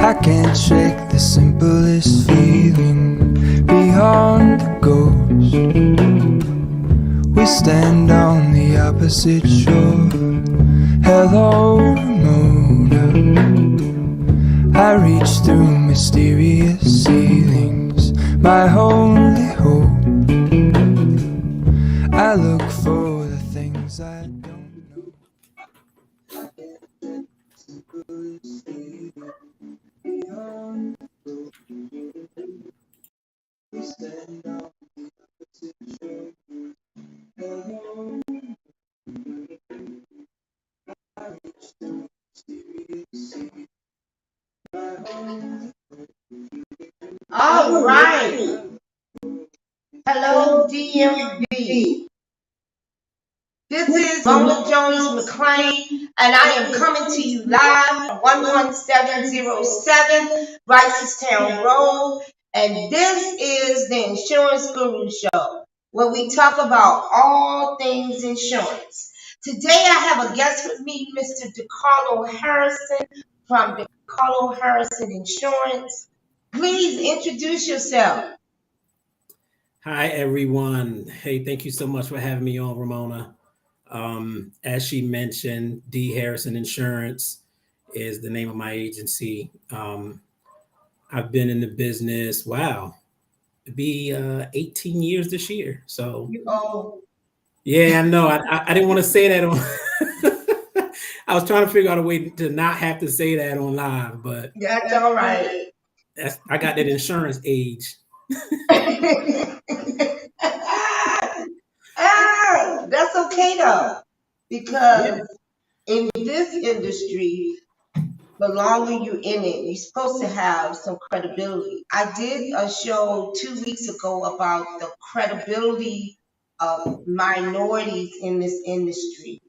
I can't shake the simplest feeling beyond the ghost. We stand on the opposite shore. Hello, Ramona. I reach through mysterious ceilings, my only hope. I look for the things I don't know. I can't shake the simplest feeling beyond the ghost. We stand on the opposite shore. Hello, I reach through mysterious ceilings, my only hope. All right. Hello, DMV. This is Mona Jones McClain, and I am coming to you live from 11707 Ricestown Road. And this is the Insurance Guru Show, where we talk about all things insurance. Today I have a guest with me, Mr. DeCarlo Harrison from DeCarlo Harrison Insurance. Please introduce yourself. Hi, everyone. Hey, thank you so much for having me on, Ramona. As she mentioned, DHarrison Insurance is the name of my agency. I've been in the business, it'd be 18 years this year. So, yeah, I know. I didn't want to say that on. I was trying to figure out a way to not have to say that on live, but that's all right. I got that insurance age. That's okay though, because in this industry, the longer you're in it, you're supposed to have some credibility. I did a show 2 weeks ago about the credibility of minorities in this industry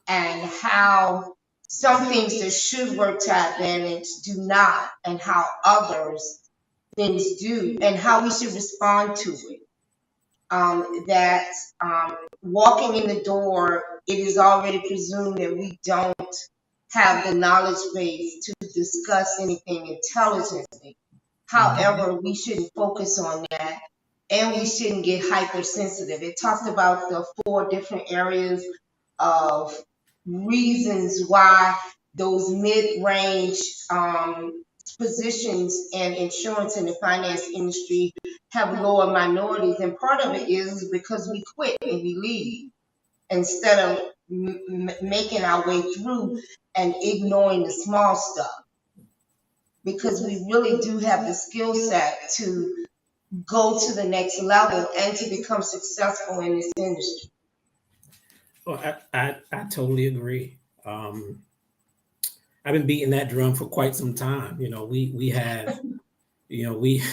and how some things that should work to our advantage do not, and how others things do, and how we should respond to it. That walking in the door, it is already presumed that we don't have the knowledge base to discuss anything intelligently. However, we shouldn't focus on that, and we shouldn't get hypersensitive. It talked about the 4 different areas of reasons why those mid-range positions in insurance and the finance industry have lower minorities, and part of it is because we quit and we leave instead of making our way through and ignoring the small stuff, because we really do have the skill set to go to the next level and to become successful in this industry. Well, I totally agree. I've been beating that drum for quite some time. We have, we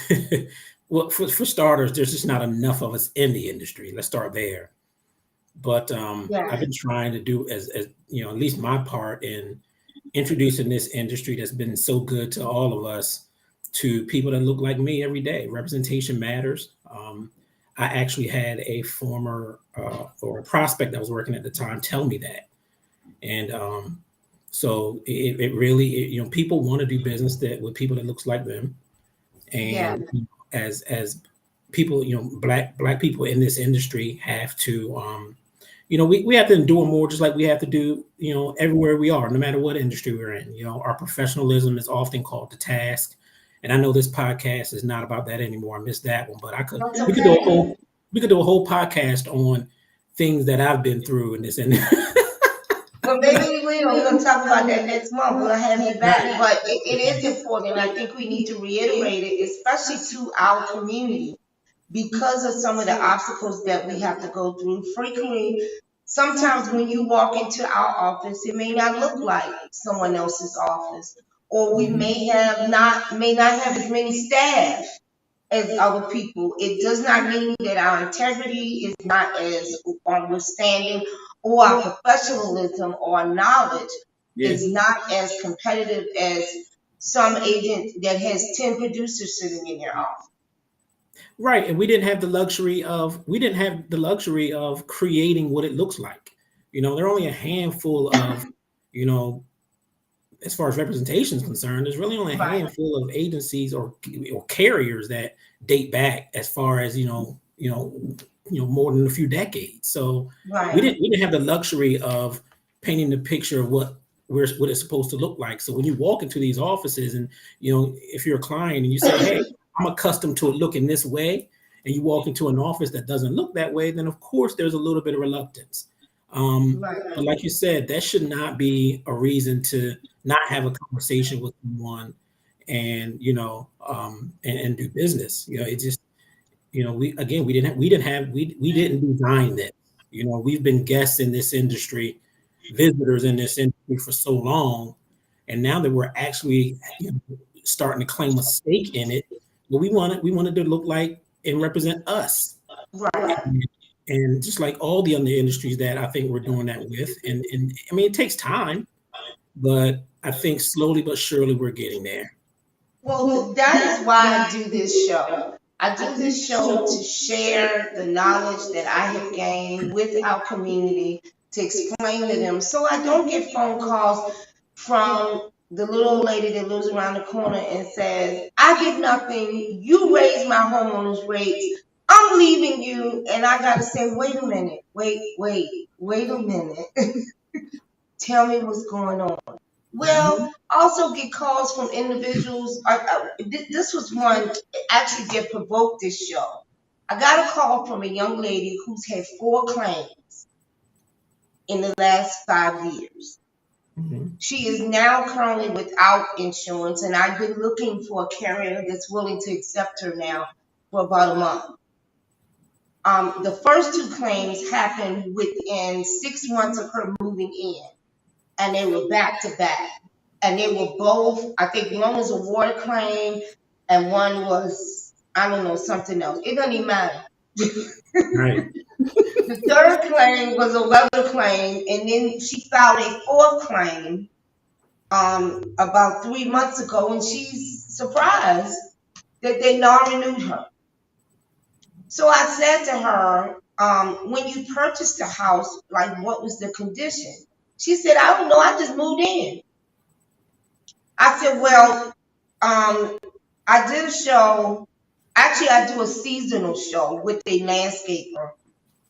well, for starters, there's just not enough of us in the industry. Let's start there. But I've been trying to do as at least my part in introducing this industry that's been so good to all of us, to people that look like me every day. Representation matters. I actually had a former or a prospect that was working at the time tell me that, and so it really, people want to do business with people that looks like them, and as people, black people in this industry have to, we have to endure more, just like we have to do, everywhere we are, no matter what industry we're in. Our professionalism is often called the task, and I know this podcast is not about that anymore. I missed that one, but we could do a whole podcast on things that I've been through in this industry. Well, maybe we're going to talk about that next month. We'll have you back. But it is important. I think we need to reiterate it, especially to our community, because of some of the obstacles that we have to go through. Frequently, sometimes when you walk into our office, it may not look like someone else's office, or we may not have as many staff as other people. It does not mean that our integrity is not as understanding, or our professionalism or knowledge is not as competitive as some agent that has 10 producers sitting in their office. Right, and we didn't have the luxury of creating what it looks like. There are only a handful of as far as representation is concerned, there's really only a handful of agencies or carriers that date back as far as more than a few decades. So we didn't have the luxury of painting the picture of what it's supposed to look like. So when you walk into these offices, and if you're a client and you say, "Hey, I'm accustomed to it looking this way," and you walk into an office that doesn't look that way, then of course there's a little bit of relucance. But like you said, that should not be a reason to not have a conversation with someone and and do business. It just we didn't design this. We've been guests in this industry, visitors in this industry for so long, and now that we're actually starting to claim a stake in it, but we wanted to look like and represent us. Right. And just like all the other industries that I think we're doing that with, and I mean, it takes time, but I think slowly but surely we're getting there. Well, that is why I do this show. I do this show to share the knowledge that I have gained with our community, to explain to them, so I don't get phone calls from the little old lady that lives around the corner and says, "I get nothing, you raise my homeowners rates, I'm leaving you." And I gotta say, wait a minute, wait a minute. Tell me what's going on. Well, also get calls from individuals. This was one actually that provoked this show. I got a call from a young lady who's had 4 claims in the last 5 years. She is now currently without insurance, and I've been looking for a carrier that's willing to accept her now for about a month. The first 2 claims happened within 6 months of her moving in, and they were back to back. And they were both, I think one was a water claim and one was, I don't know, something else. It doesn't even matter. Right. The 3rd claim was a weather claim, and then she filed a 4th claim about 3 months ago, and she's surprised that they non-renewed her. So I said to her, when you purchased the house, like, what was the condition? She said, "I don't know, I just moved in." I said, well, I did a show. Actually, I do a seasonal show with a landscaper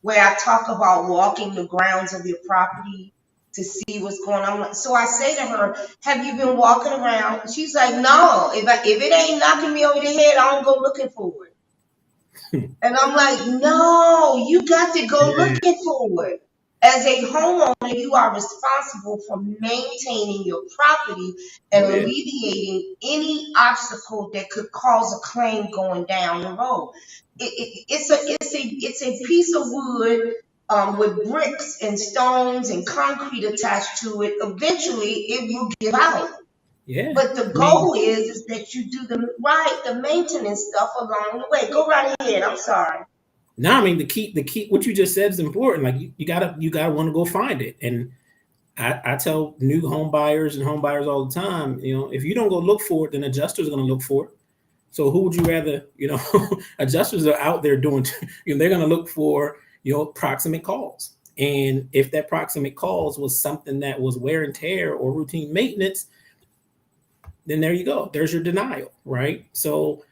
where I talk about walking the grounds of your property to see what's going on. So I say to her, "Have you been walking around?" She's like, "No, if it ain't knocking me over the head, I don't go looking for it." And I'm like, "No, you got to go looking for it. As a homeowner, you are responsible for maintaining your property and alleviating any obstacle that could cause a claim going down the road. It's a piece of wood with bricks and stones and concrete attached to it. Eventually, it will give out. Yeah. But the goal is that you do the maintenance stuff along the way." Go right ahead. I'm sorry. No, I mean, the key, what you just said is important. Like you gotta want to go find it. And I tell new home buyers and home buyers all the time, if you don't go look for it, then adjusters are going to look for it. So who would you rather, adjusters are out there doing, they're going to look for, proximate calls. And if that proximate calls was something that was wear and tear or routine maintenance, then there you go. There's your denial, right? So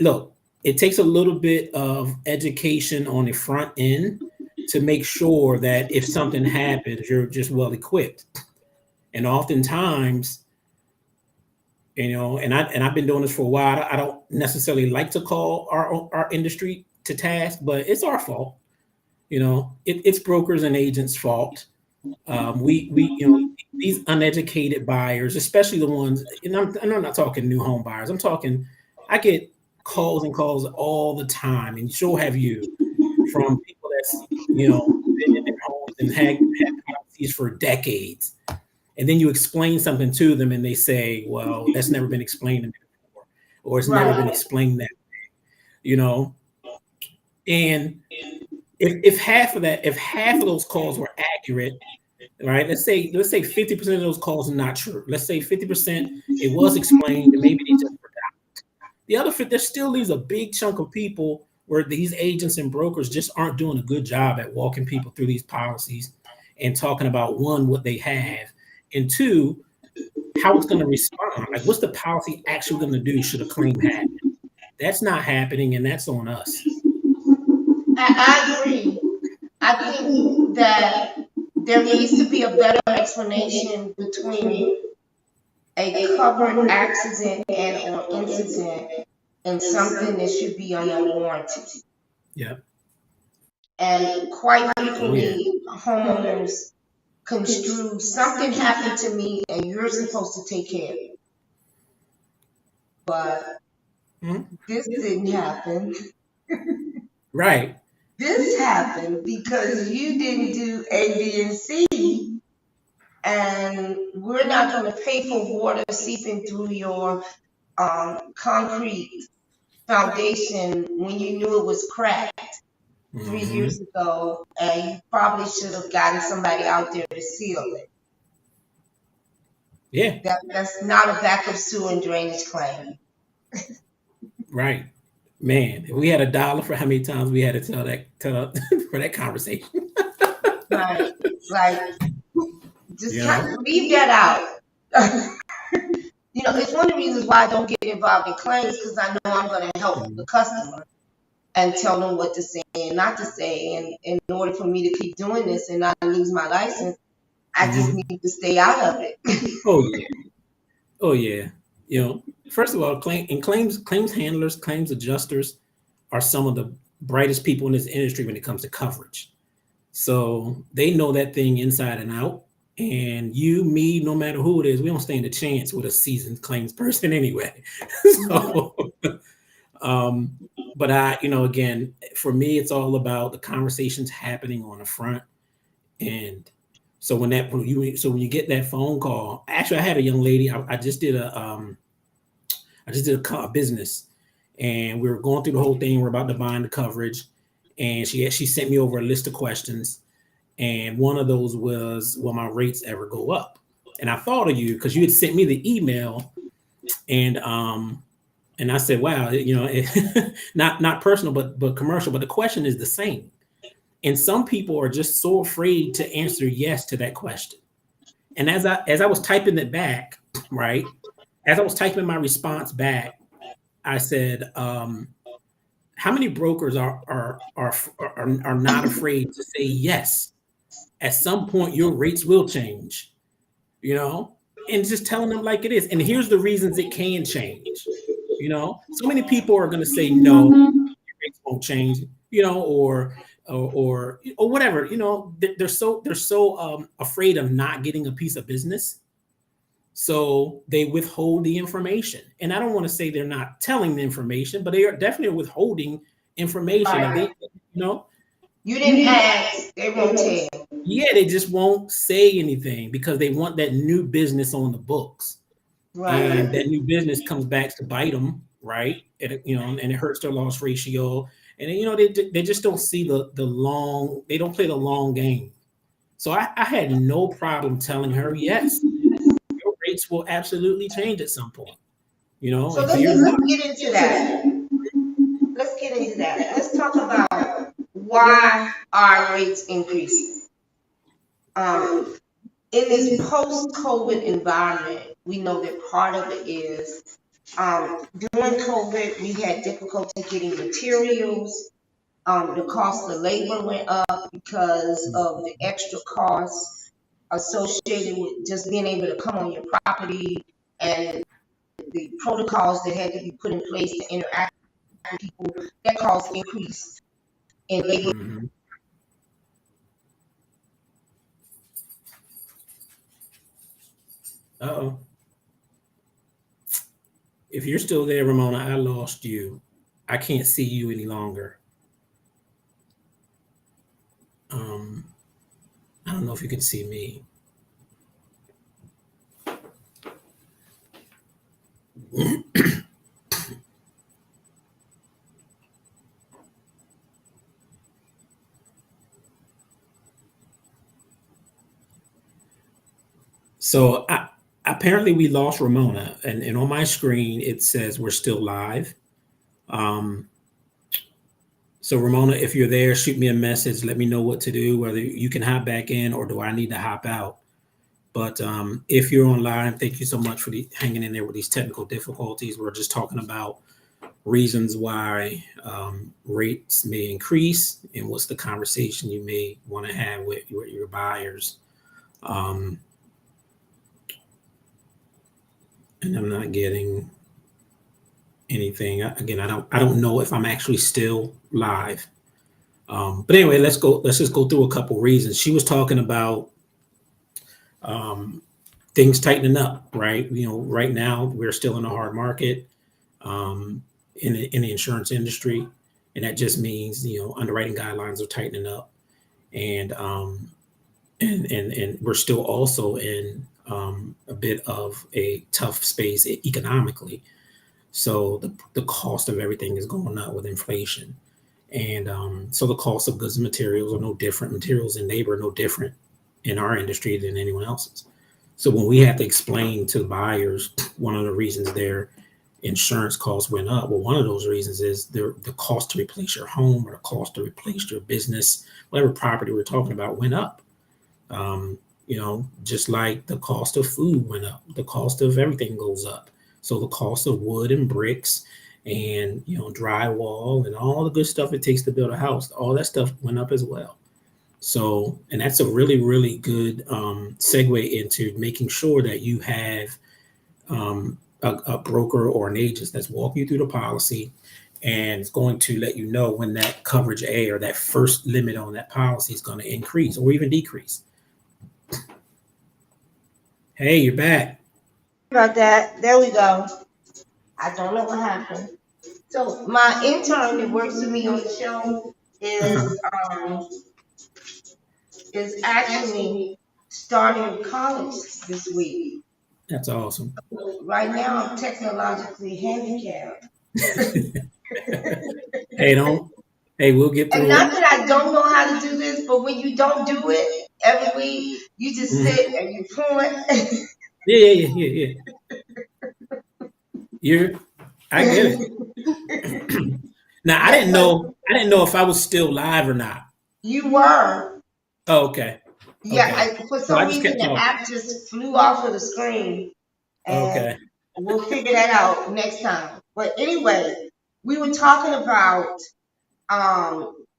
look, it takes a little bit of education on the front end to make sure that if something happens, you're just well equipped. And oftentimes, and I've been doing this for a while. I don't necessarily like to call our industry to task, but it's our fault. It's brokers and agents' fault. These uneducated buyers, especially the ones, and I'm not talking new home buyers. I get calls and calls all the time, and so have you, from people that's been in their homes and had policies for decades, and then you explain something to them and they say, "Well, that's never been explained to me before," or "It's never been explained that way," and if half of those calls were accurate, right? Let's say 50% of those calls are not true. Let's say 50% it was explained and maybe they just forgot. The other 50, there still leaves a big chunk of people where these agents and brokers just aren't doing a good job at walking people through these policies and talking about, one, what they have, and two, how it's going to respond. Like, what's the policy actually going to do should a claim happen? That's not happening, and that's on us. I agree. I think that there needs to be a better explanation between a covered accident and or incident and something that should be under warranty. Yeah. And quite frequently, homeowners construe something happened to me and you're supposed to take care of it. But this didn't happen. Right. This happened because you didn't do A, B, and C, and we're not going to pay for water seeping through your concrete foundation when you knew it was cracked 3 years ago, and you probably should have gotten somebody out there to seal it. Yeah. That's not a backup sewer and drainage claim. Right. Man, if we had $1 for how many times we had to tell for that conversation. Right. Like, just kind of leave that out. You know, it's one of the reasons why I don't get involved in claims, because I know I'm going to help the customer and tell them what to say and not to say. And in order for me to keep doing this and not lose my license, I just need to stay out of it. Oh yeah. You know, first of all, claims handlers, claims adjusters are some of the brightest people in this industry when it comes to coverage. So they know that thing inside and out. And you, me, no matter who it is, we don't stand a chance with a seasoned claims person anyway. So, but again, for me, it's all about the conversations happening on the front. And so when you get that phone call, actually, I had a young lady. I just did a business, and we were going through the whole thing. We're about to bind the coverage, and she sent me over a list of questions. And one of those was, will my rates ever go up? And I thought of you because you had sent me the email, and I said, wow, not personal, but commercial. But the question is the same. And some people are just so afraid to answer yes to that question. And as I was typing it back, right, as I was typing my response back, I said, how many brokers are not afraid to say yes? At some point, your rates will change, and just telling them like it is. And here's the reasons it can change. So many people are going to say no, your rates won't change, or whatever. They're so afraid of not getting a piece of business, so they withhold the information. And I don't want to say they're not telling the information, but they are definitely withholding information. Right. And you didn't ask, they won't tell. Yeah, they just won't say anything because they want that new business on the books. Right. And that new business comes back to bite them, right? And it hurts their loss ratio. And they just don't see they don't play the long game. So I had no problem telling her, yes, your rates will absolutely change at some point. So let's get into that. Let's talk about why our rates increase. In this post-COVID environment, we know that part of it is during COVID, we had difficulty getting materials. The cost of labor went up because of the extra costs associated with just being able to come on your property and the protocols that had to be put in place to interact with people. That caused increase in labor. Mm-hmm. Uh-oh. If you're still there, Ramona, I lost you. I can't see you any longer. I don't know if you can see me. So apparently we lost Ramona, and on my screen it says we're still live. So Ramona, if you're there, shoot me a message. Let me know what to do, whether you can hop back in or do I need to hop out. But if you're online, thank you so much for hanging in there with these technical difficulties. We're just talking about reasons why rates may increase and what's the conversation you may want to have with your buyers. And I'm not getting anything. Again, I don't know if I'm actually still live. But anyway, let's just go through a couple reasons. She was talking about things tightening up, right? Right now we're still in a hard market in the insurance industry, and that just means underwriting guidelines are tightening up, and we're still also in a bit of a tough space economically. So the cost of everything is going up with inflation. And so the cost of goods and materials are no different. Materials and labor are no different in our industry than anyone else's. So when we have to explain to buyers one of the reasons their insurance costs went up, well, one of those reasons is the cost to replace your home or the cost to replace your business, whatever property we're talking about, went up. Just like the cost of food went up, the cost of everything goes up. So the cost of wood and bricks and drywall and all the good stuff it takes to build a house, all that stuff went up as well. So, and that's a really, really good segue into making sure that you have a broker or an agent that's walking you through the policy and it's going to let you know when that coverage A or that first limit on that policy is going to increase or even decrease. Hey, you're back. About that. There we go. I don't know what happened. So my intern that works with me on the show is actually starting college this week. That's awesome. Right now I'm technologically handicapped. Hey, we'll get through it. And not that I don't know how to do this, but when you don't do it every week, you just sit and you point. Yeah. I get it. Now I didn't know if I was still live or not. You were. Oh, okay. Yeah, okay. For some reason the app just flew off of the screen. And we'll figure that out next time. But anyway, we were talking about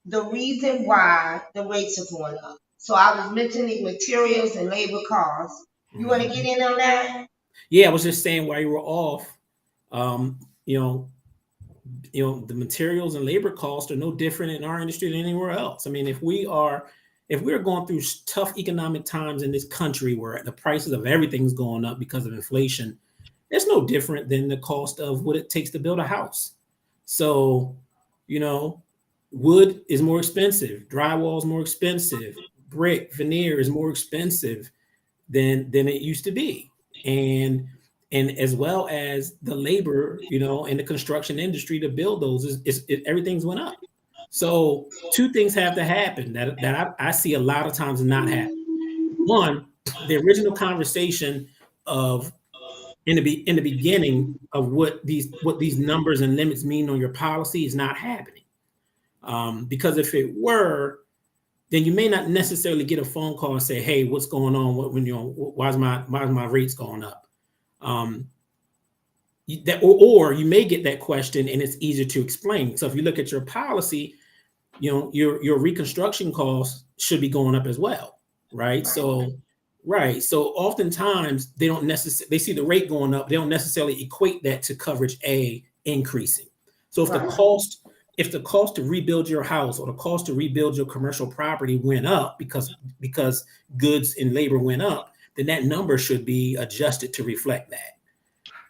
the reason why the rates are going up. So I was mentioning materials and labor costs. You want to get in on that? Yeah, I was just saying while you were off, the materials and labor costs are no different in our industry than anywhere else. I mean, if we're going through tough economic times in this country where the prices of everything's going up because of inflation, it's no different than the cost of what it takes to build a house. So, wood is more expensive, drywall is more expensive, brick, veneer is more expensive than it used to be. And as well as the labor, in the construction industry to build those, everything's went up. So two things have to happen that I see a lot of times not happen. One, the original conversation of in the beginning of what these numbers and limits mean on your policy is not happening. Because if it were, then you may not necessarily get a phone call and say, "Hey, what's going on? Why's my rates going up?" Or you may get that question and it's easier to explain. So if you look at your policy, your reconstruction costs should be going up as well, right? So oftentimes they see the rate going up, they don't necessarily equate that to coverage A increasing. So if the cost to rebuild your house or the cost to rebuild your commercial property went up because goods and labor went up, then that number should be adjusted to reflect that.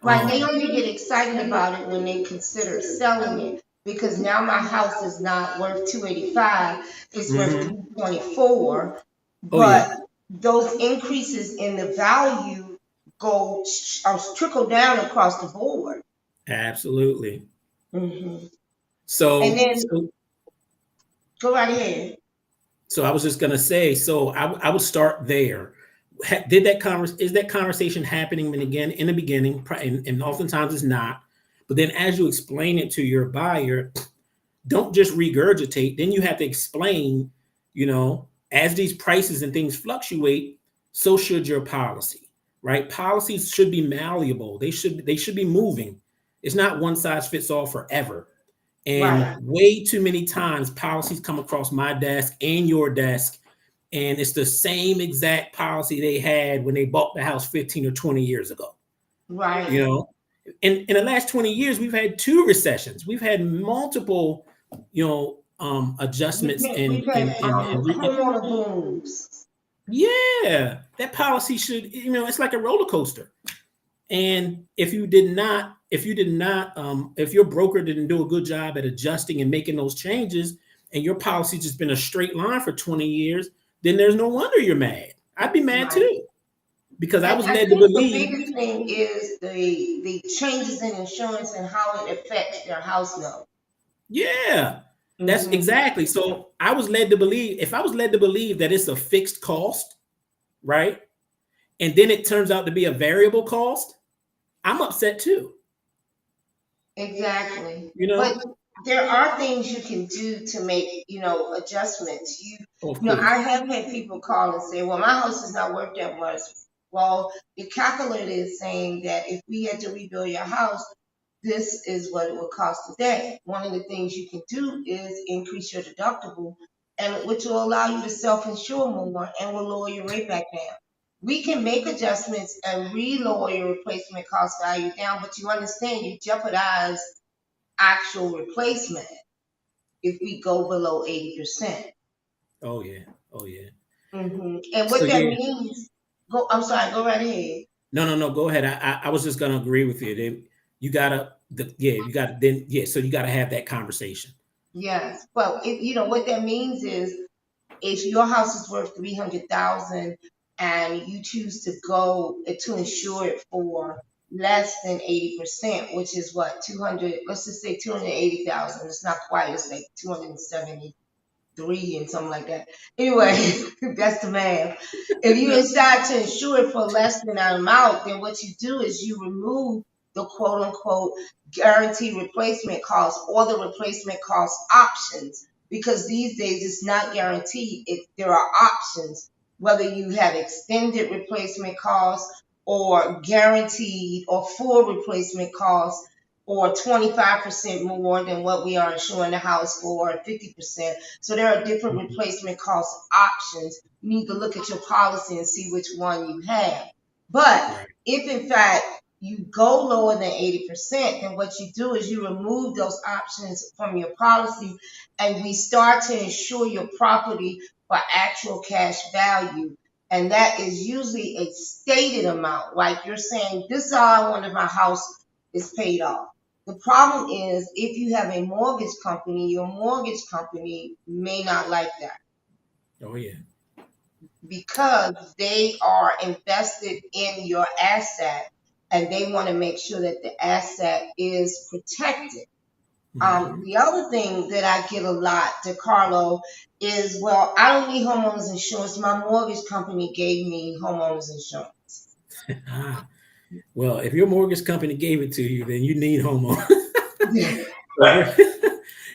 Right, they only get excited about it when they consider selling it, because now my house is not worth $285, it's worth $224. But those increases in the value trickle down across the board. Absolutely. So go right ahead. So I was just gonna say, so I would start there. Is that conversation happening in the beginning? And oftentimes it's not. But then as you explain it to your buyer, don't just regurgitate. Then you have to explain, as these prices and things fluctuate, so should your policy, right? Policies should be malleable. They should be moving. It's not one size fits all forever. And Right. way too many times policies come across my desk and your desk, and it's the same exact policy they had when they bought the house 15 or 20 years ago. Right. You know, in the last 20 years, we've had 2 recessions. We've had multiple, adjustments We've had homeowner booms. Yeah, that policy should, it's like a roller coaster. And if your broker didn't do a good job at adjusting and making those changes, and your policy just been a straight line for 20 years, then there's no wonder you're mad. I'd be mad too, because I was led to believe. The biggest thing is the changes in insurance and how it affects their house note. Yeah, that's exactly. So I was led to believe, if I was led to believe that it's a fixed cost, right? And then it turns out to be a variable cost, I'm upset too. Exactly. But there are things you can do to make, adjustments. I have had people call and say, well, my house is not worth that much. Well, the calculator is saying that if we had to rebuild your house, this is what it would cost today. One of the things you can do is increase your deductible, and which will allow you to self-insure more and will lower your rate back down. We can make adjustments and re-lower your replacement cost value down, but you understand you jeopardize actual replacement if we go below 80%. Oh yeah. And what that means, go right ahead. No, go ahead. I was just gonna agree with you. So you gotta have that conversation. Yes. Well, what that means is, if your house is worth $300,000 and you choose to go to insure it for less than 80%, which is what, 200, let's just say 280,000. It's not quite, it's like 273 and something like that. Anyway, that's the math. If you decide to insure it for less than that amount, then what you do is you remove the quote unquote guaranteed replacement cost or the replacement cost options, because these days it's not guaranteed. There are options, whether you have extended replacement costs or guaranteed or full replacement costs, or 25% more than what we are insuring the house for, 50%. So there are different replacement cost options. You need to look at your policy and see which one you have. But if in fact you go lower than 80%, then what you do is you remove those options from your policy, and we start to insure your property for actual cash value. And that is usually a stated amount. Like you're saying, this is all I want if my house is paid off. The problem is, if you have a mortgage company, your mortgage company may not like that. Oh yeah. Because they are invested in your asset, and they want to make sure that the asset is protected. The other thing that I get a lot, DeCarlo, is, well, I don't need homeowners insurance. My mortgage company gave me homeowners insurance. Well, if your mortgage company gave it to you, then you need homeowners.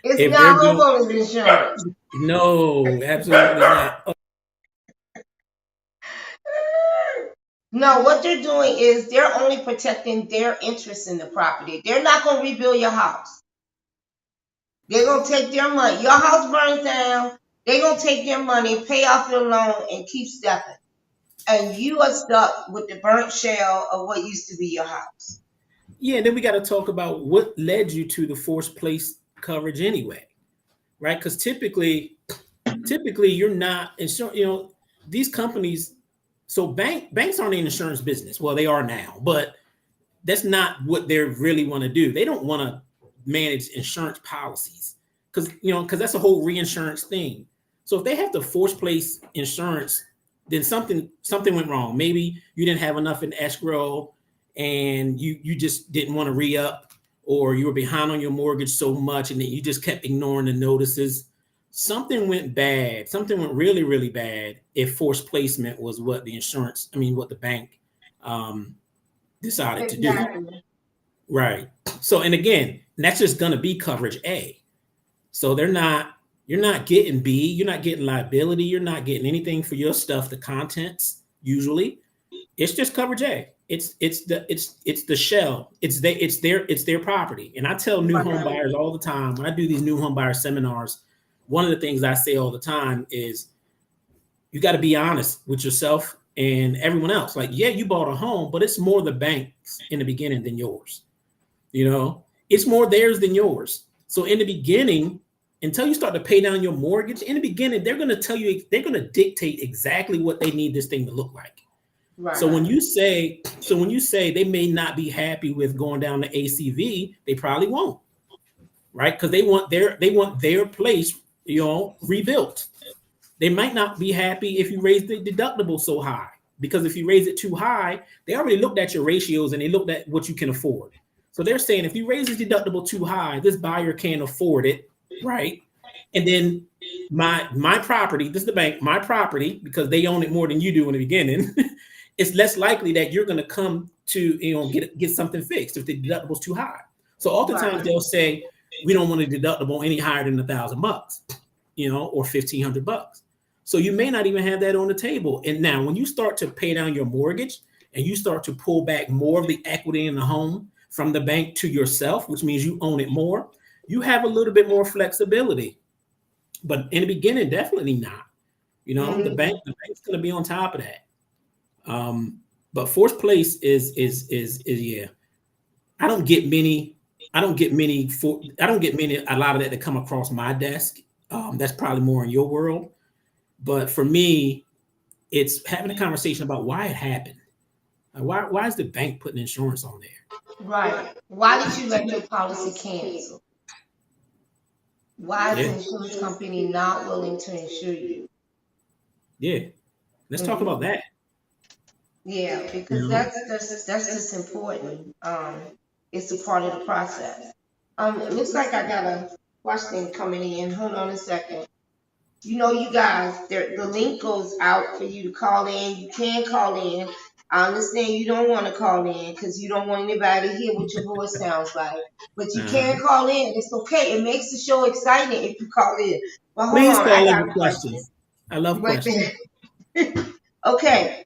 It's not homeowners insurance. No, absolutely not. No, what they're doing is they're only protecting their interest in the property. They're not going to rebuild your house. They're going to take their money. Your house burns down. They're going to take their money, pay off your loan, and keep stepping. And you are stuck with the burnt shell of what used to be your house. Yeah, then we got to talk about what led you to the forced place coverage anyway, right? Because typically you're not insuring, these companies. So banks aren't in insurance business. Well, they are now, but that's not what they really want to do. They don't want to manage insurance policies because that's a whole reinsurance thing. So if they have to force place insurance, then something went wrong. Maybe you didn't have enough in escrow and you just didn't want to re-up, or you were behind on your mortgage so much and then you just kept ignoring the notices. Something went bad. Something went really, really bad if forced placement was what the bank decided to do. Right. So, and again, that's just going to be coverage A. So you're not getting B, you're not getting liability, you're not getting anything for your stuff, the contents, usually, it's just coverage A. It's the shell. It's their property. And I tell new home buyers all the time, when I do these new home buyer seminars, one of the things I say all the time is you got to be honest with yourself and everyone else. Like, yeah, you bought a home, but it's more the bank's in the beginning than yours. It's more theirs than yours. So in the beginning, until you start to pay down your mortgage, in the beginning, they're going to tell you, they're going to dictate exactly what they need this thing to look like. Right. So when you say they may not be happy with going down to ACV, they probably won't, right? Because they want their place, rebuilt. They might not be happy if you raise the deductible so high, because if you raise it too high, they already looked at your ratios and they looked at what you can afford. So they're saying if you raise the deductible too high, this buyer can't afford it, right? And then my property, this is the bank, my property, because they own it more than you do in the beginning, it's less likely that you're going to come to get something fixed if the deductible is too high. So oftentimes they'll say we don't want a deductible any higher than $1,000, or $1,500. So you may not even have that on the table. And now when you start to pay down your mortgage and you start to pull back more of the equity in the home from the bank to yourself, which means you own it more, you have a little bit more flexibility. But in the beginning, definitely not. The bank's going to be on top of that. But fourth place is yeah. I don't get many a lot of that come across my desk. That's probably more in your world. But for me, it's having a conversation about why it happened. Why is the bank putting insurance on there? Right. Why did you let your policy cancel? Why is the insurance company not willing to insure you? Yeah. Let's talk about that. Yeah, because that's just important. It's a part of the process. It looks like I got a question coming in. Hold on a second. You guys, the link goes out for you to call in. You can call in. I understand you don't want to call in because you don't want anybody to hear what your voice sounds like. But you can call in. It's okay. It makes the show exciting if you call in. But hold on, I got a question. I love questions. Okay.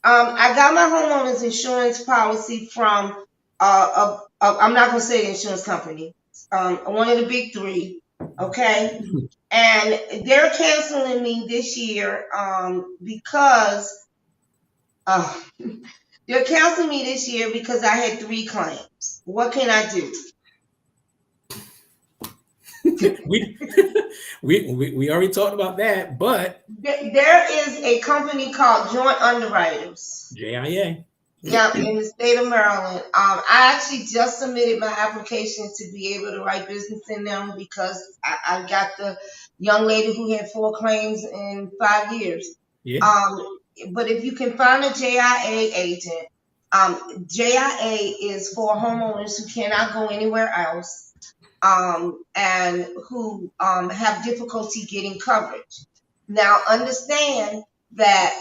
I got my homeowners insurance policy from I'm not gonna say the insurance company. One of the big three. Okay. And they're canceling me this year because they're canceling me this year because I had 3 claims. What can I do? we already talked about that, but there is a company called Joint Underwriters. JIA. Yeah, in the state of Maryland. I actually just submitted my application to be able to write business in them because I got the young lady who had 4 claims in 5 years. Yeah. But if you can find a JIA agent, JIA is for homeowners who cannot go anywhere else. And who have difficulty getting coverage. Now, understand that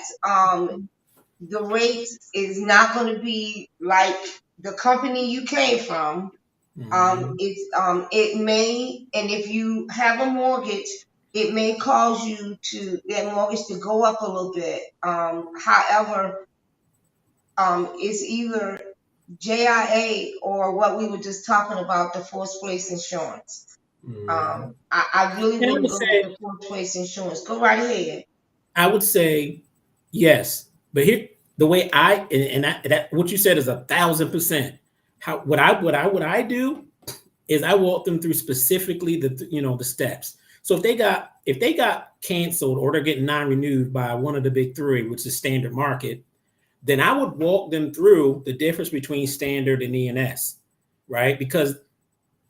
the rate is not going to be like the company you came from. It may, and if you have a mortgage, it may cause you that mortgage to go up a little bit. However, it's either JIA or what we were just talking about, the forced place insurance. I really wouldn't go with the forced place insurance. Go right ahead. I would say yes, but here the way that what you said is 1,000%. What I do is I walk them through specifically the steps. So if they got canceled or they're getting non-renewed by one of the big 3, which is standard market, then I would walk them through the difference between standard and E&S, right? Because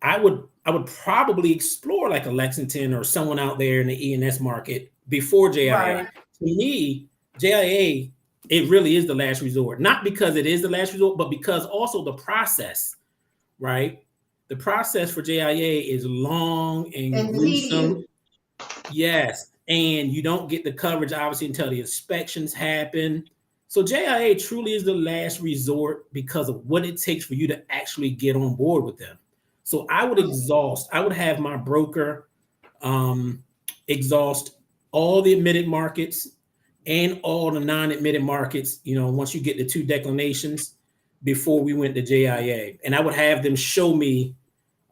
I would probably explore like a Lexington or someone out there in the E&S market before JIA. Right. To me, JIA, it really is the last resort. Not because it is the last resort, but because also the process, right? The process for JIA is long and gruesome. Yes, and you don't get the coverage obviously until the inspections happen. So JIA truly is the last resort because of what it takes for you to actually get on board with them. So I would have my broker exhaust all the admitted markets, and all the non-admitted markets, once you get the 2 declinations before we went to JIA. And I would have them show me,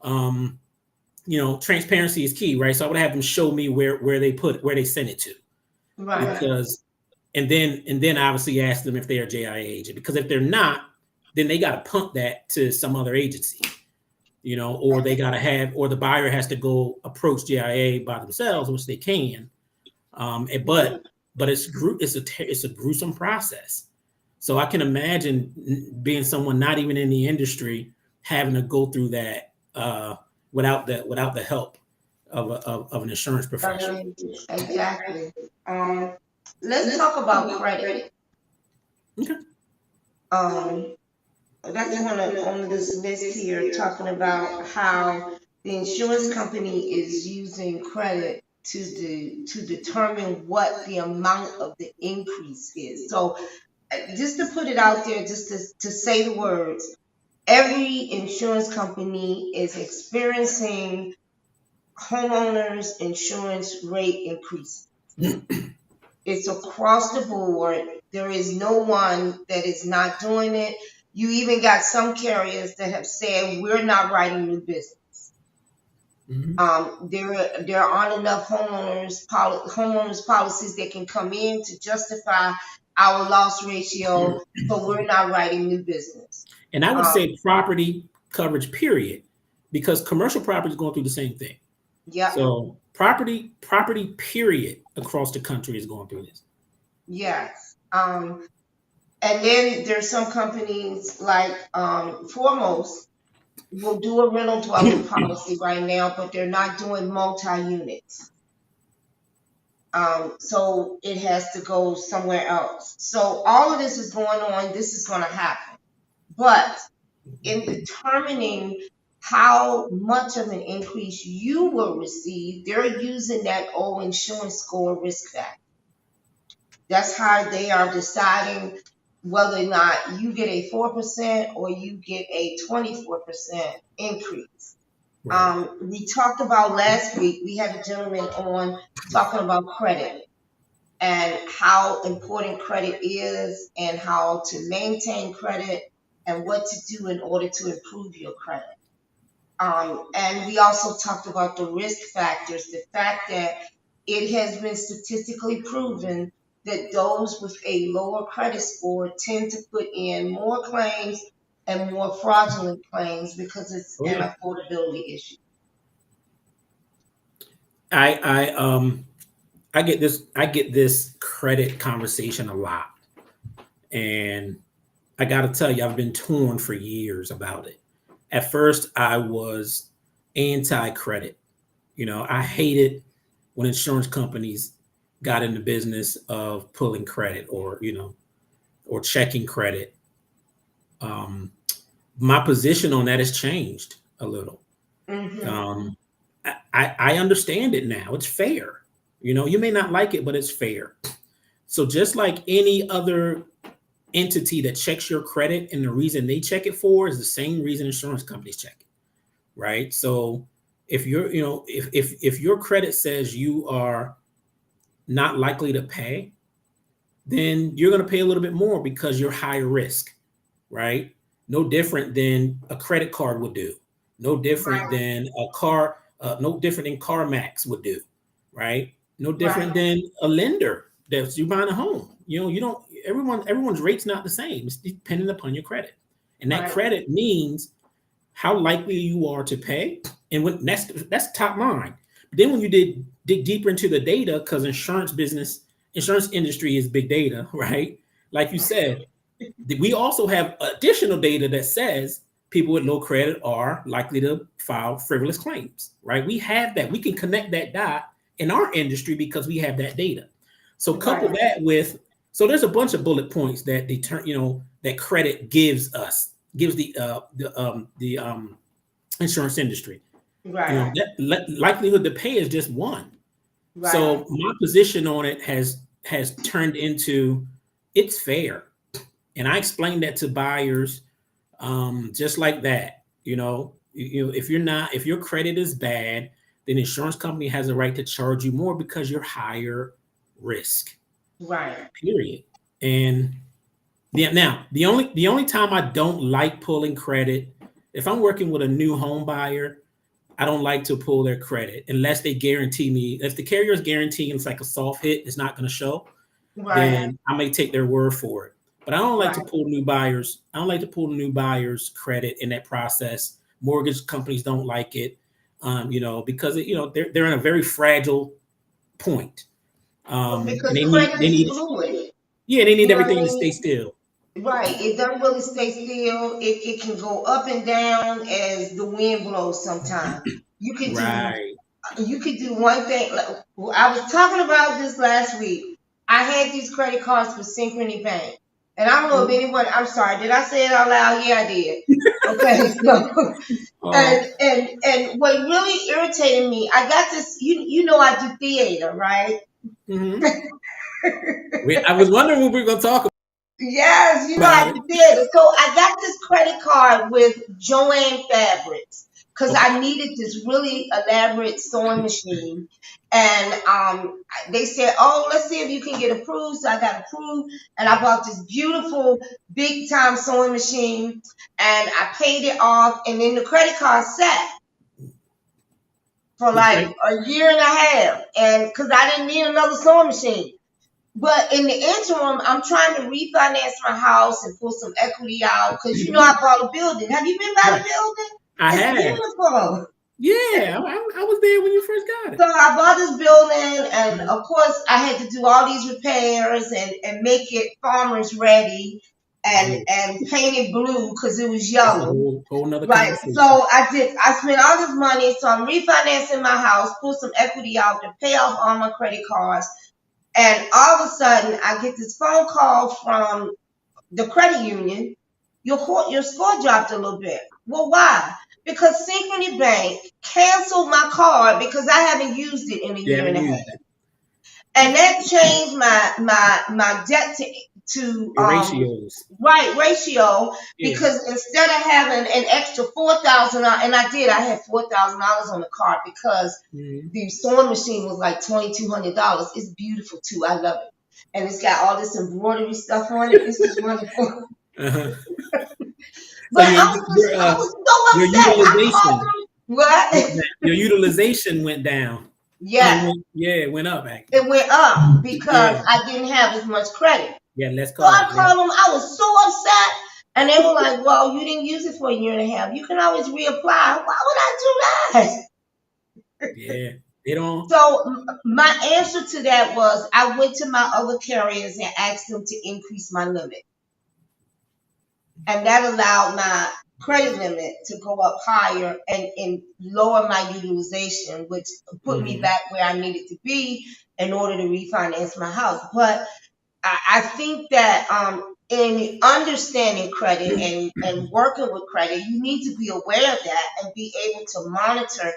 transparency is key, right? So I would have them show me where they sent it to. Right. Because, and then obviously ask them if they're a JIA agent, because if they're not, then they got to punt that to some other agency, or they got to or the buyer has to go approach JIA by themselves, which they can. But it's a gruesome process. So I can imagine being someone not even in the industry having to go through that without the help of an insurance professional. Exactly. Let's talk about credit. Okay. That's on this list here, talking about how the insurance company is using credit to determine what the amount of the increase is. So just to put it out there, just to say the words, every insurance company is experiencing homeowners insurance rate increase. It's across the board. There is no one that is not doing it. You even got some carriers that have said we're not writing new business. Mm-hmm. There aren't enough homeowners policies that can come in to justify our loss ratio, so we're not writing new business. And I would say property coverage, period, because commercial property is going through the same thing. Yeah. So property, period, across the country is going through this. Yes. And then there's some companies like Foremost will do a rental dwelling policy right now, but they're not doing multi-units. So it has to go somewhere else. So all of this is going on. This is going to happen. But in determining how much of an increase you will receive, they're using that old insurance score risk factor. That's how they are deciding whether or not you get a 4% or you get a 24% increase. Right. We talked about last week, we had a gentleman on talking about credit and how important credit is and how to maintain credit and what to do in order to improve your credit. And we also talked about the risk factors, the fact that it has been statistically proven that those with a lower credit score tend to put in more claims and more fraudulent claims because it's an affordability issue. I get this credit conversation a lot, and I got to tell you, I've been torn for years about it. At first, I was anti-credit. I hated when insurance companies got in the business of pulling credit or checking credit. My position on that has changed a little. Mm-hmm. I understand it now. It's fair. You may not like it, but it's fair. So just like any other entity that checks your credit, and the reason they check it for is the same reason insurance companies check it, right? So if you're, if your credit says you are not likely to pay, then you're going to pay a little bit more because you're higher risk, right? No different than a credit card would do. No different than a car. No different than CarMax would do, right? No different than a lender that's you buying a home. You don't. Everyone's rate's not the same. It's dependent upon your credit, and that credit means how likely you are to pay. And when that's top line. But then when you dig deeper into the data, because insurance industry is big data, right? Like you said, we also have additional data that says people with low credit are likely to file frivolous claims, right? We have that. We can connect that dot in our industry because we have that data. So couple that with, so there's a bunch of bullet points that that credit gives the insurance industry. Right. That likelihood to pay is just one. Right. So my position on it has turned into it's fair, and I explained that to buyers, just like that. If your credit is bad, then the insurance company has a right to charge you more because you're higher risk. Right. period. And now the only time I don't like pulling credit, if I'm working with a new home buyer, I don't like to pull their credit unless they guarantee me. If the carrier is guaranteeing it's like a soft hit, it's not going to show, Right. then I may take their word for it. But I don't like to Right. pull new buyers. I don't like to pull the new buyers' credit in that process. Mortgage companies don't like it, because they're in a very fragile point, and Because they credit is need fluid. they need You know what I everything to stay mean? still. Right. It doesn't really stay still. It can go up and down as the wind blows sometimes. You could do Right. you could do one thing. Like, well, I was talking about this last week. I had these credit cards for Synchrony Bank. And I don't know if anyone, I'm sorry, did I say it out loud? Yeah, I did. Okay, so Oh, and what really irritated me, I got this, you know I do theater, right? mhm. I was wondering what we were going to talk Yes, you know about I it. do theater. So I got this credit card with Joanne Fabrics because Okay. I needed this really elaborate sewing machine. And they said, "Oh, let's see if you can get approved." So I got approved, and I bought this beautiful big time sewing machine, and I paid it off. And then the credit card sat for like Okay. a year and a half, and because I didn't need another sewing machine. But in the interim, I'm trying to refinance my house and pull some equity out because I bought a building. Have you been by the Right. building? I It's have. beautiful. Yeah, I was there when you first got So it. I bought this building, and of course, I had to do all these repairs and make it farmers ready Oh, and paint it blue because it was that's a yellow. whole nother Right. So conversation. I spent all this money. So I'm refinancing my house, pull some equity out to pay off all my credit cards. And all of a sudden, I get this phone call from the credit union. Your score dropped a little bit. Well, why? Because Synchrony Bank canceled my card because I haven't used it in a You year haven't and a half, used it. and that changed my debt to Your ratios. right ratio Yeah. because instead of having an extra $4,000, and I had $4,000 on the card because Mhm. the sewing machine was like $2,200. It's beautiful too. I love it. And it's got all this embroidery stuff on it. It's just wonderful. Uh-huh. So But I was so your upset. I called utilization them. What? your utilization went down. I Yes, mean, it went up actually. it went up because Yeah. I didn't have as much credit. Yeah, let's So I call. Yeah. called them. I was so upset. And they were like, "Well, you didn't use it for a year and a half. You can always reapply." Why would I do that? Yeah. They don't. So my answer to that was I went to my other carriers and asked them to increase my limit. And that allowed my credit limit to go up higher and lower my utilization, which put me Mhm. back where I needed to be in order to refinance my house. But I think that in understanding credit and working with credit, you need to be aware of that and be able to monitor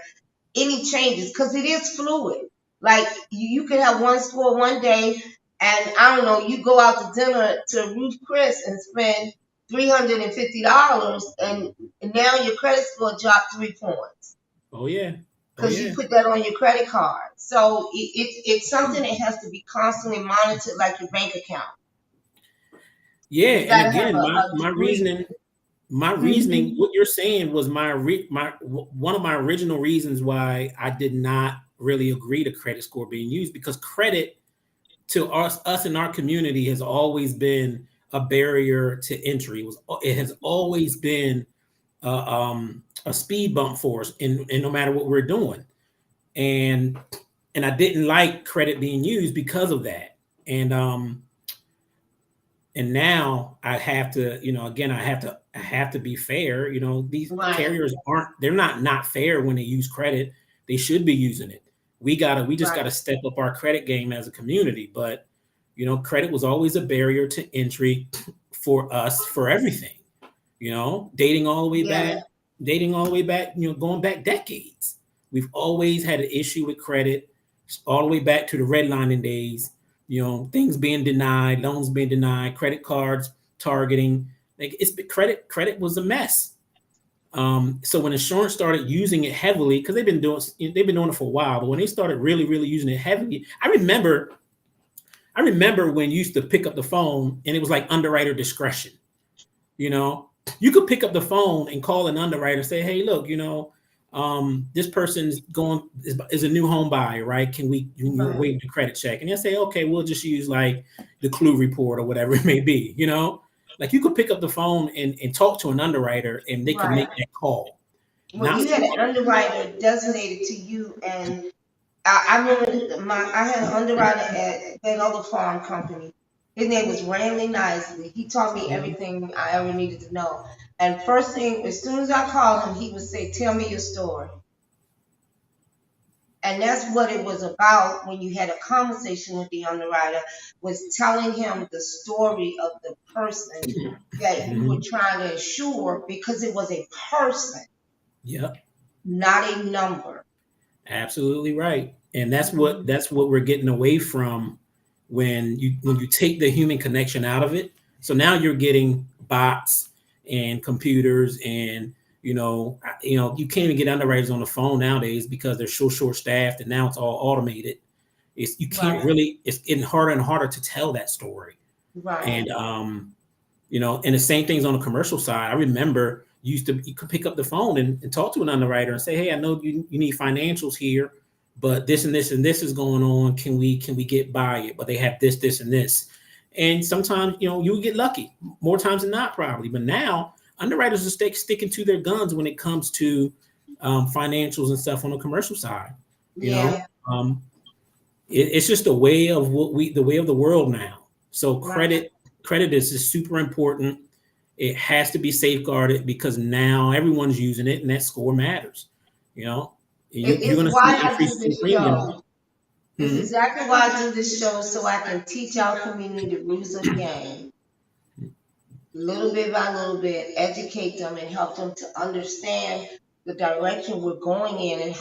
any changes because it is fluid. Like you can have one score one day, and I don't know, you go out to dinner to Ruth Chris and spend $350, and now your credit score dropped 3 points Oh yeah. Oh because you yeah. put that on your credit card. So it's something that has to be constantly monitored, like your bank account. Yeah. You And got to have again, my a my degree. reasoning, my reasoning, Mhm. what you're saying was one of my original reasons why I did not really agree to credit score being used, because credit to us in our community has always been a barrier to entry. It has always been a speed bump for us in no matter what we're doing. And I didn't like credit being used because of that. And now I have to, again, I have to be fair. These Right, carriers they're not fair when they use credit. They should be using it. We just right, gotta step up our credit game as a community. But credit was always a barrier to entry for us for everything. Dating all the way back, yeah, going back decades. We've always had an issue with credit, all the way back to the redlining days. Things being denied, loans being denied, credit cards targeting. Like credit was a mess. So when insurance started using it heavily, because they've been doing it for a while, but when they started really, really using it heavily, I remember I remember when you used to pick up the phone and it was like underwriter discretion. You know, you could pick up the phone and call an underwriter and say, hey, look, this person's is a new home buyer, right? Can you waive the credit check? And they'll say, okay, we'll just use like the Clue report or whatever it may be, Like you could pick up the phone and talk to an underwriter and they can make that call. Well, you had an underwriter designated to you, and I remember I had an underwriter at that other farm company. His name was Randy Nicely. He taught me everything I ever needed to know. And first thing, as soon as I called him, he would say, tell me your story. And that's what it was about when you had a conversation with the underwriter, was telling him the story of the person that you were trying to insure, because it was a person. Yep. Not a number. Absolutely right. And that's what we're getting away from when you take the human connection out of it. So now you're getting bots and computers, and you can't even get underwriters on the phone nowadays because they're so short staffed, and now it's all automated. It's getting harder and harder to tell that story. Right. And and the same things on the commercial side. I remember you could pick up the phone and talk to an underwriter and say, hey, I know you need financials here, but this and this and this is going on. Can we get by it? But they have this and this. And sometimes, you get lucky, more times than not, probably. But now underwriters are sticking to their guns when it comes to financials and stuff on the commercial side. It's just a way of the way of the world now. So credit is super important. It has to be safeguarded because now everyone's using it, and that score matters. You're going to see increases in premium. It's exactly why I do this show, so I can teach our community the rules of the game, little bit by little bit, educate them and help them to understand the direction we're going in and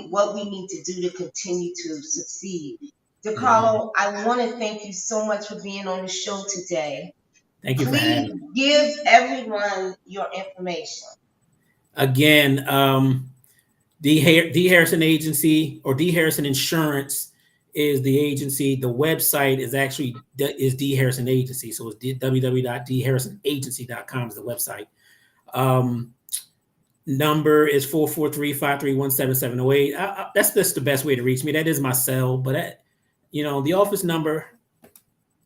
what we need to do to continue to succeed. DeCarlo, I want to thank you so much for being on the show today. Thank you for having me. Please give everyone your information. Again, DHarrison Agency or DHarrison Insurance is the agency. The website is DHarrison Agency. So it's www.DHarrisonAgency.com is the website. Number is 443-531-7708. That's just the best way to reach me. That is my cell, but the office number,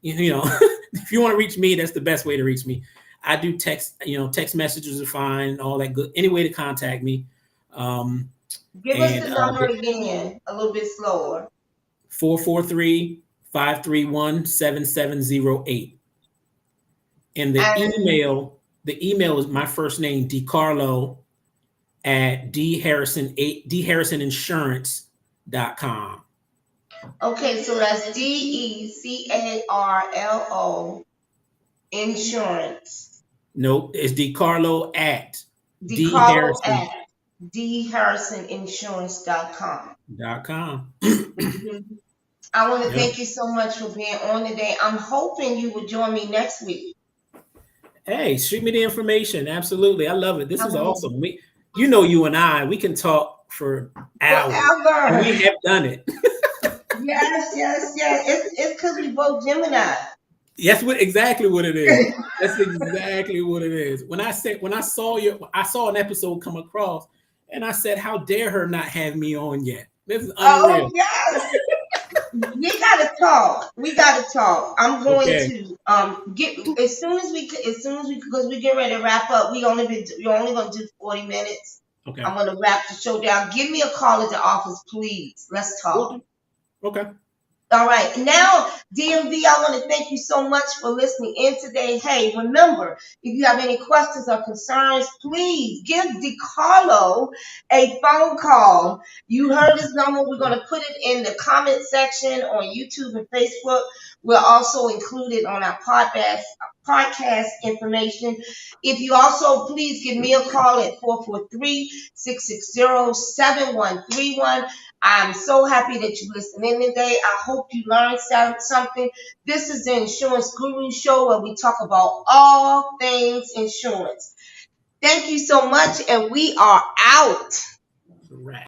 if you want to reach me, that's the best way to reach me. I do text, text messages are fine, all that good. Any way to contact me. Give us the number again, a little bit slower. 443-531-7708. And the email is my first name, DeCarlo at DHarrisoninsurance.com. Okay, so that's DECARLO insurance. Nope, it's DeCarlo at DeHarrisoninsurance.com. I want to thank you so much for being on today. I'm hoping you will join me next week. Hey, shoot me the information. Absolutely. I love it. This is awesome. You and I, we can talk for hours. Forever. And we have done it. Yes. It's because we both Gemini. That's exactly what it is. That's exactly what it is. When I saw an episode come across, and I said, how dare her not have me on yet? This is unreal. Oh, yes. We gotta talk. I'm going to get as soon as we because we get ready to wrap up. You're only gonna do 40 minutes. Okay. I'm gonna wrap the show down. Give me a call at the office, please. Let's talk. Okay. All right. Now, DMV, I want to thank you so much for listening in today. Hey, remember, if you have any questions or concerns, please give DeCarlo a phone call. You heard his number. We're going to put it in the comment section on YouTube and Facebook. We'll also include it on our podcast information. If you also please give me a call at 443-660-7131. I'm so happy that you listened in today. I hope you learned something. This is the Insurance Guru Show, where we talk about all things insurance. Thank you so much, and we are out. Right.